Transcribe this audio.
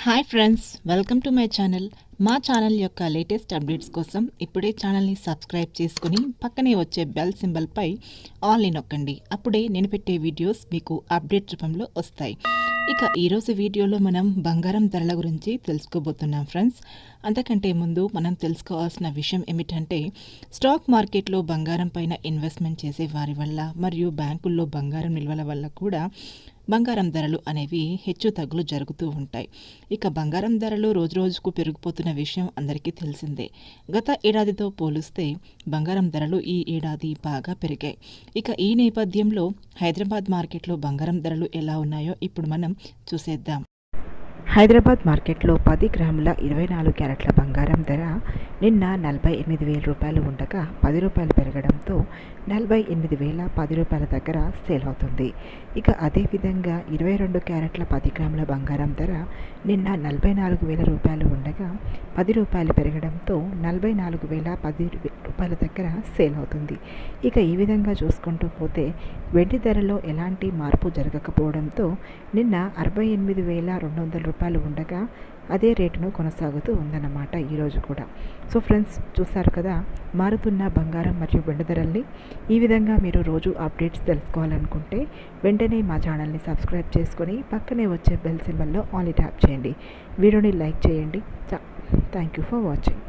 Hi friends, welcome to my channel. మా channel యొక్క latest updates కోసం ఇప్పుడే ఛానల్ని సబ్స్క్రైబ్ చేసుకుని పక్కనే వచ్చే బెల్ సింబల్పై ఆల్ని నొక్కండి. అప్పుడే నేను పెట్టే వీడియోస్ మీకు అప్డేట్ రూపంలో వస్తాయి. ఇక ఈరోజు వీడియోలో మనం బంగారం ధరల గురించి తెలుసుకోబోతున్నాం ఫ్రెండ్స్. అంతకంటే ముందు మనం తెలుసుకోవాల్సిన విషయం ఏమిటంటే, స్టాక్ మార్కెట్లో బంగారం పైన ఇన్వెస్ట్మెంట్ చేసే వారి వల్ల మరియు బ్యాంకుల్లో బంగారం నిల్వల వల్ల కూడా బంగారం ధరలు అనేవి హెచ్చు తగ్గులు జరుగుతూ ఉంటాయి. ఇక బంగారం ధరలు రోజురోజుకు పెరిగిపోతున్న విషయం అందరికీ తెలిసిందే. గత ఏడాదితో పోలిస్తే బంగారం ధరలు ఈ ఏడాది బాగా పెరిగాయి. ఇక ఈ నేపథ్యంలో హైదరాబాద్ మార్కెట్లో బంగారం ధరలు ఎలా ఉన్నాయో ఇప్పుడు మనం చూసేద్దాం. హైదరాబాద్ మార్కెట్లో 10 గ్రాముల 24 క్యారెట్ల బంగారం ధర నిన్న 48,000 రూపాయలు ఉండగా 10 రూపాయలు పెరగడంతో 48,010 రూపాయల దగ్గర సేల్ అవుతుంది. ఇక అదేవిధంగా 22 క్యారెట్ల 10 గ్రాముల బంగారం ధర నిన్న 44,000 రూపాయలు ఉండగా 10 రూపాయలు పెరగడంతో 44,010 రూపాయల దగ్గర సేల్ అవుతుంది. ఇక ఈ విధంగా చూసుకుంటూ పోతే వెండి ధరలో ఎలాంటి మార్పు జరగకపోవడంతో నిన్న 68,200 రూపాయలు ఉండగా అదే రేటును కొనసాగుతూ ఉందన్నమాట ఈరోజు కూడా. సో ఫ్రెండ్స్, చూసారు కదా మారుతున్న బంగారం మరియు వెండి ధరల్ని. ఈ విధంగా మీరు రోజు అప్డేట్స్ తెలుసుకోవాలనుకుంటే వెంటనే మా ఛానల్ని సబ్స్క్రైబ్ చేసుకొని పక్కనే వచ్చే బెల్ సింబల్లో ఆల్ ట్యాప్ చేయండి. వీడియోని లైక్ చేయండి. Thank you for watching.